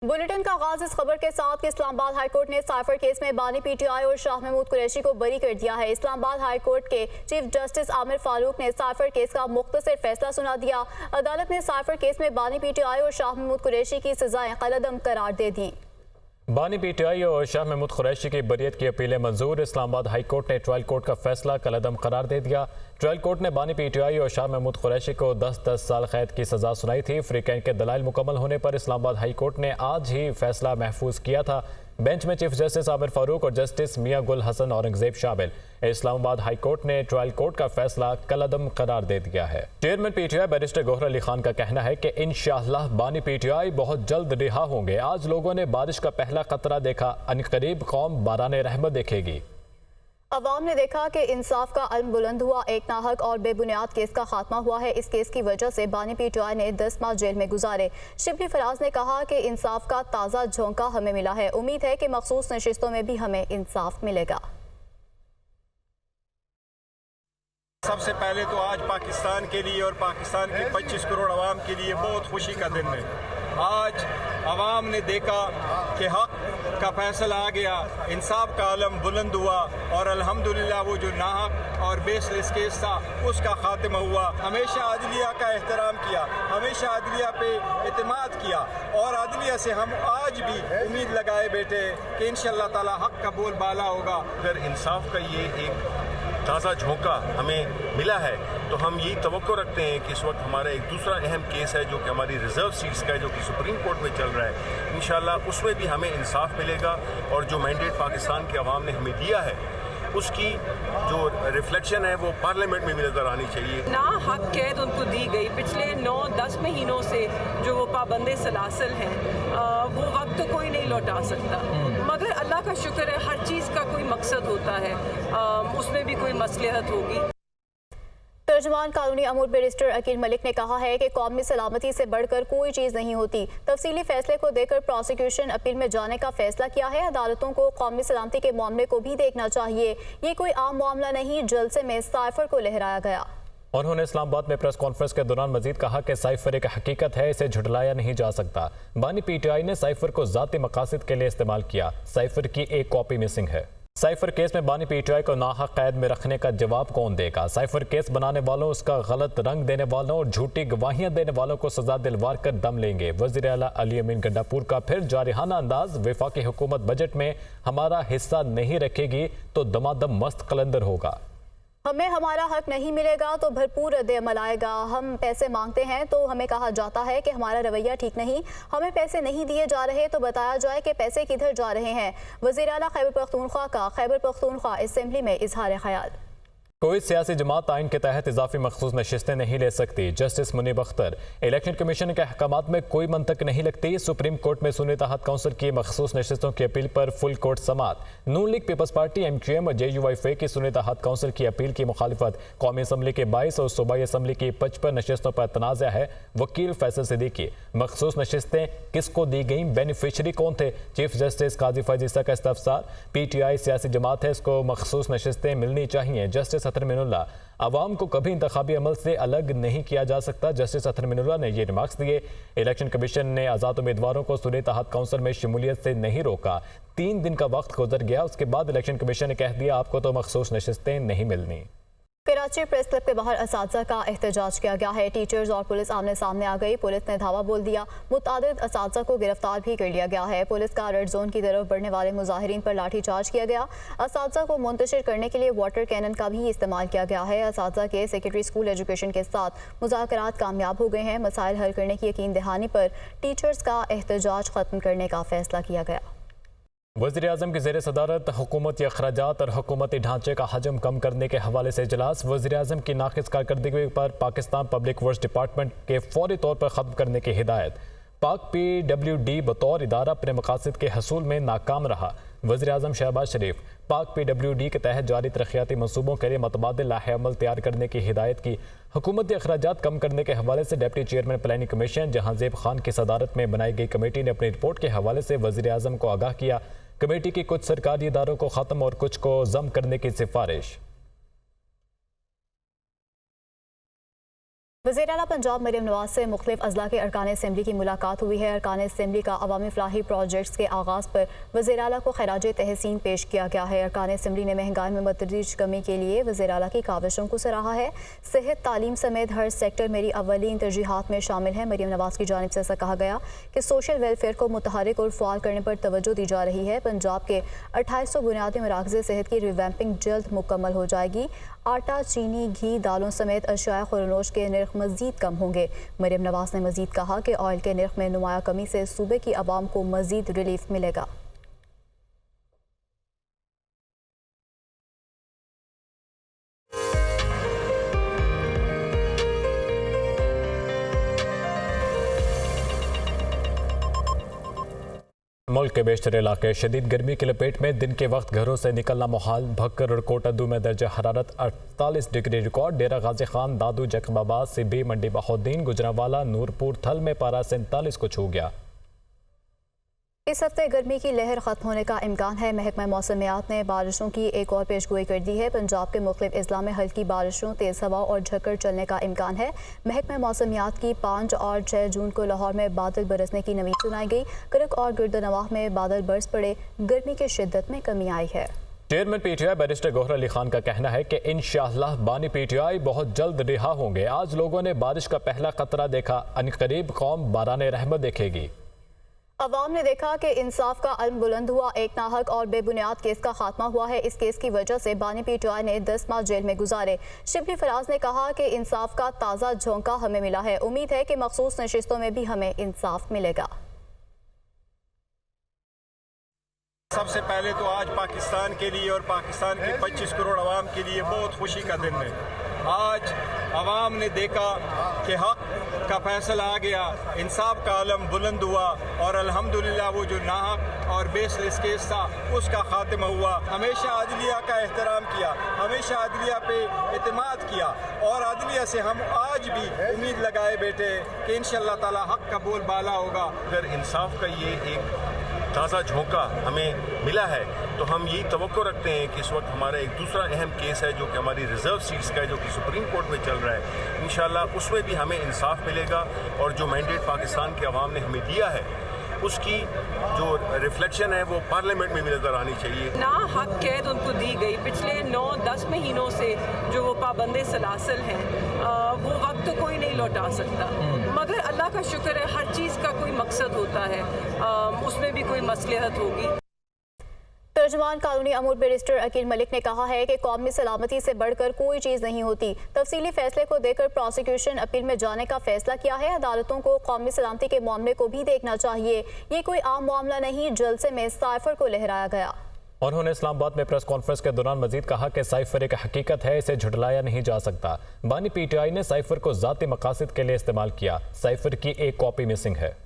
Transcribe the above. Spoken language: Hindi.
बुलेटिन का आगाज इस खबर के साथ कि इस्लामाबाद हाईकोर्ट ने साइफर केस में बानी पीटीआई और शाह महमूद कुरैशी को बरी कर दिया है। इस्लामाबाद हाईकोर्ट के चीफ जस्टिस आमिर फारूक ने साइफर केस का मुख्तसर फैसला सुना दिया। अदालत ने साइफर केस में बानी पीटीआई और शाह महमूद कुरैशी की सजाएं कलअदम करार दे दी। बानी पीटीआई और शाह महमूद कुरैशी की बरियत की अपीलें मंजूर। इस्लामाबाद हाई कोर्ट ने ट्रायल कोर्ट का फैसला कलअदम करार दे दिया। ट्रायल कोर्ट ने बानी पीटीआई और शाह महमूद कुरैशी को 10-10 साल कैद की सजा सुनाई थी। फ्रीकैंड के दलाइल मुकम्मल होने पर इस्लामाबाद हाई कोर्ट ने आज ही फैसला महफूज किया था। बेंच में चीफ जस्टिस आमिर फारूक और जस्टिस मियां गुल हसन औरंगजेब शामिल। इस्लामाबाद हाई कोर्ट ने ट्रायल कोर्ट का फैसला कलअदम करार दे दिया है। Chairman PTI barrister Gauhar Ali Khan का कहना है कि इंशाअल्लाह बानी पीटीआई बहुत जल्द रिहा होंगे। आज लोगों ने बारिश का पहला खतरा देखा, अनकरीब कौम बाराने रहमत देखेगी। अवाम ने देखा कि इंसाफ का अलम बुलंद हुआ। एक नाहक और बेबुनियाद केस का खात्मा हुआ है। इस केस की वजह से बानी पीटीआई ने 10 माह जेल में गुजारे। शिबली फराज ने कहा कि इंसाफ का ताज़ा झोंका हमें मिला है। उम्मीद है कि मखसूस नशिस्तों में भी हमें इंसाफ मिलेगा। सबसे पहले तो आज पाकिस्तान के लिए और पाकिस्तान के 25 करोड़ अवाम के लिए बहुत खुशी का दिन है। आज अवाम ने देखा कि हक का फैसला आ गया, इंसाफ का आलम बुलंद हुआ और अल्हम्दुलिल्लाह वो जो नाहक और बेसलेस केस था उसका खात्मा हुआ। हमेशा अदलिया का एहतराम किया, हमेशा अदलिया पे एतमाद किया और अदलिया से हम आज भी उम्मीद लगाए बैठे कि इंशाअल्लाह ताला हक का बोल बाला होगा। अगर इंसाफ का ये एक ताज़ा झोंका हमें मिला है तो हम यही तवक्को रखते हैं कि इस वक्त हमारा एक दूसरा अहम केस है जो कि हमारी रिजर्व सीट्स का है, जो कि सुप्रीम कोर्ट में चल रहा है। इंशाअल्लाह उसमें भी हमें इंसाफ मिलेगा और जो मैंडेट पाकिस्तान के अवाम ने हमें दिया है उसकी जो रिफ्लेक्शन है वो पार्लियामेंट में भी नजर आनी चाहिए। ना हक कैद उनको दी गई। पिछले 9-10 महीनों से जो वो पाबंदे सलासल हैं वो वक्त तो कोई नहीं लौटा सकता, मगर अल्लाह का शुक्र है हर चीज़ का कोई मकसद होता है, उसमें भी कोई मसलहत होगी। तर्जुमान कानूनी अमूर बैरिस्टर अकील मलिक ने कहा है कि कौमी सलामती से बढ़कर कोई चीज़ नहीं होती। तफसीली फैसले को देकर प्रोसिक्यूशन अपील में जाने का फैसला किया है। अदालतों को कौमी सलामती के मामले को भी देखना चाहिए। ये कोई आम मामला नहीं, जलसे में साइफर को लहराया गया। उन्होंने इस्लामाबाद में प्रेस कॉन्फ्रेंस के दौरान मजीद कहा कि साइफर एक हकीकत है, इसे झुठलाया नहीं जा सकता। बानी पीटीआई ने साइफर को जाती मकासद के लिए इस्तेमाल किया। साइफर की एक कॉपी मिसिंग है। साइफर केस में बानी पीटीआई को नाहक कैद में रखने का जवाब कौन देगा? साइफर केस बनाने वालों, उसका गलत रंग देने वालों और झूठी गवाहियां देने वालों को सजा दिलवार कर दम लेंगे। वज़ीर आला अली अमीन गंडापुर का फिर जारिहाना अंदाज। वफाकी हुकूमत बजट में हमारा हिस्सा नहीं रखेगी तो दमादम मस्त कलंदर होगा। हमें हमारा हक नहीं मिलेगा तो भरपूर रद्द-ए-अमल आएगा। हम पैसे मांगते हैं तो हमें कहा जाता है कि हमारा रवैया ठीक नहीं। हमें पैसे नहीं दिए जा रहे तो बताया जाए कि पैसे किधर जा रहे हैं। वज़ीर आला खैबर पख्तूनख्वा का खैबर पख्तूनख्वा असेंबली में इजहार ख्याल। कोई सियासी जमात आइन के तहत इजाफी मखसूस नशिस्तें नहीं ले सकती। Justice Munib Akhtar. Election commission के अहकामात में कोई मंतक नहीं लगती। सुप्रीम कोर्ट में सुन्नी तहत काउंसिल की मखसूस नशिस्तों की अपील पर फुल कोर्ट समात। नून लीग, पीपल्स पार्टी, MQM और JUIF की सुन्नी तहत काउंसिल की अपील की मुखालिफत। कौमी असम्बली के 22 और सूबाई असम्बली की 55 नशिस्तों पर तनाज़ा है। वकील फैसल सिद्दीकी। मखसूस नशिस्तें किसको दी गई, बेनिफिशरी कौन थे? चीफ जस्टिस काजी फैज़ ईसा का इस्तफसार। PTI सियासी जमात है, इसको मखसूस नशिस्तें मिलनी चाहिए। जस्टिस अतर मिनुल्लाह। अवाम को कभी इंतखाबी अमल से अलग नहीं किया जा सकता। जस्टिस अतर मिनुल्लाह ने ये रिमार्क्स दिए। इलेक्शन कमीशन ने आज़ाद उम्मीदवारों को सुन्नी तहत काउंसिल में शमूलियत से नहीं रोका। 3 दिन का वक्त गुजर गया, उसके बाद इलेक्शन कमीशन ने कह दिया आपको तो मखसूस नशिस्तें नहीं मिलनी। कराची प्रेस क्लब के बाहर असातिज़ा का एहतजाज किया गया है। टीचर्स और पुलिस आमने सामने आ गई। पुलिस ने धावा बोल दिया। मुतादिद असातिज़ा को गिरफ्तार भी कर लिया गया है। पुलिस का रेड जोन की तरफ बढ़ने वाले मुजाहिरीन पर लाठी चार्ज किया गया। असातिज़ा को मुंतशिर करने के लिए वाटर कैनन का भी इस्तेमाल किया गया है। असातिज़ा के सेक्रेटरी स्कूल एजुकेशन के साथ मुज़ाकरात कामयाब हो गए हैं। मसाइल हल करने की यकीन दहानी पर टीचर्स का एहतजाज ख़त्म करने का फैसला किया गया। वज़ीर आज़म की ज़ेर सदारत हुकूमती अखराजात और हुकूमती ढांचे का हजम कम करने के हवाले से इजलास। वज़ीर आज़म की नाक़िस कारकर्दगी पर पाकिस्तान पब्लिक वर्क्स डिपार्टमेंट के फौरी तौर पर ख़त्म करने की हिदायत। पाक PWD बतौर इदारा अपने मकासद के हसूल में नाकाम रहा। वज़ीर आज़म शहबाज शरीफ। पाक PWD के तहत जारी तरक्याती मनसूबों के लिए मुतबादिल लाहे अमल तैयार करने की हिदायत की। हुकूमती अखराजात कम करने के हवाले से deputy chairman planning commission Jahanzeb Khan की सदारत में बनाई गई कमेटी ने अपनी रिपोर्ट के हवाले से वज़ीर आज़म को आगाह किया। कमेटी की कुछ सरकारी इदारों को ख़त्म और कुछ को ज़म करने की सिफारिश। वज़ीर आला पंजाब मरियम नवाज से मुख्तलिफ अजला के अरकान असम्बली की मुलाकात हुई है। अरकान असम्बली का अवामी फलाही प्रोजेक्ट्स के आगाज़ पर वज़ीर आला को खराज तहसीन पेश किया गया है। अरकान असम्बली ने महंगाई में मतदरीज कमी के लिए वज़ीर आला की काविशों को सराहा है। सेहत तालीम समेत हर सेक्टर मेरी अवलीन तरजीहात में शामिल है। मरियम नवाज की जानिब से ऐसा कहा गया कि सोशल वेलफेयर को मुतहरिक और फ़ाल करने पर तवज्जो दी जा रही है। पंजाब के 2800 बुनियादी मराकज़ सेहत की रिवैम्पिंग जल्द मुकम्मल हो जाएगी। आटा, चीनी, घी, दालों समेत अशिया खुरनोश के नर्ख मज़ीद कम होंगे। मरियम नवाज ने मज़ीद कहा कि ऑयल के नर्ख में नुमाया कमी से सूबे की आवाम को मज़ीद रिलीफ मिलेगा। मुल्क के बेशतर इलाके शदीद गर्मी की लपेट में, दिन के वक्त घरों से निकलना मुहाल। भक्कर और कोटादू में दर्जा हरारत 48 डिग्री रिकॉर्ड। डेरा गाजी खान, दादू, जकबाबाद, सिब्बी, मंडी बहाउद्दीन, गुजरांवाला, नूरपुर, थल में पारा 47 को छू गया। इस हफ्ते गर्मी की लहर खत्म होने का इम्कान है। महकमा मौसमियात ने बारिशों की एक और पेशगोई कर दी है। पंजाब के मुख्तलिफ अजला में हल्की बारिशों, तेज़ हवा और झक्कड़ चलने का इम्कान है। महकमा मौसमियात की 5 और 6 जून को लाहौर में बादल बरसने की नवीद सुनाई गई। करक और गिरदनवाह में बादल बरस पड़े। गर्मी की शिद्दत में कमी आई है। Chairman PTI barrister Gauhar Ali Khan का कहना है कि इंशाअल्लाह बानी पीटीआई बहुत जल्द रिहा होंगे। आज लोगों ने बारिश का पहला खतरा देखा, अनकरीब कौम बाराने रहमत देखेगी। अवाम ने देखा कि इंसाफ का अलम बुलंद हुआ। एक नाहक और बेबुनियाद केस का खात्मा हुआ है। इस केस की वजह से बानी पीटीआई ने 10 माह जेल में गुजारे। शिबली फराज ने कहा कि इंसाफ का ताज़ा झोंका हमें मिला है। उम्मीद है कि मखसूस नशिस्तों में भी हमें इंसाफ मिलेगा। सबसे पहले तो आज पाकिस्तान के लिए और पाकिस्तान के 25 करोड़ अवाम के लिए बहुत खुशी का दिन है। आज अवाम ने देखा कि हक का फैसला आ गया, इंसाफ का आलम बुलंद हुआ और अल्हम्दुलिल्लाह वो जो नाहक और बेसलेस केस था उसका खात्मा हुआ। हमेशा अदलिया का एहतराम किया, हमेशा अदलिया पे एतमाद किया और अदलिया से हम आज भी उम्मीद लगाए बैठे कि इंशाअल्लाह ताला हक का बोल बाला होगा। अगर इंसाफ का ये एक ताज़ा झोंका हमें मिला है तो हम यही तवक्को रखते हैं कि इस वक्त हमारा एक दूसरा अहम केस है जो कि हमारी रिजर्व सीट्स का है, जो कि सुप्रीम कोर्ट में चल रहा है। इंशाअल्लाह उसमें भी हमें इंसाफ मिलेगा और जो मैंडेट पाकिस्तान के अवाम ने हमें दिया है उसकी जो रिफ्लेक्शन है वो पार्लियामेंट में भी नज़र आनी चाहिए। ना हक कैद उनको दी गई। पिछले 9-10 महीनों से जो वो पाबंदे सलासल हैं वो वक्त तो कोई नहीं लौटा सकता, मगर अल्लाह का शुक्र है हर चीज़ का कोई मकसद होता है, उसमें भी कोई मसलहत होगी। तर्जुमान कानूनी अमूर बैरिस्टर अकील मलिक ने कहा है कि कौमी सलामती से बढ़कर कोई चीज़ नहीं होती। तफसीली फैसले को देकर प्रोसिक्यूशन अपील में जाने का फैसला किया है। अदालतों को कौमी सलामती के मामले को भी देखना चाहिए। ये कोई आम मामला नहीं। जलसे में साइफर को लहराया गया। उन्होंने इस्लामाबाद में प्रेस कॉन्फ्रेंस के दौरान मजीद कहा कि साइफर एक हकीकत है, इसे झुटलाया नहीं जा सकता। बानी पीटीआई ने साइफर को ज़ाती मकासद के लिए इस्तेमाल किया। साइफर की एक कॉपी मिसिंग है।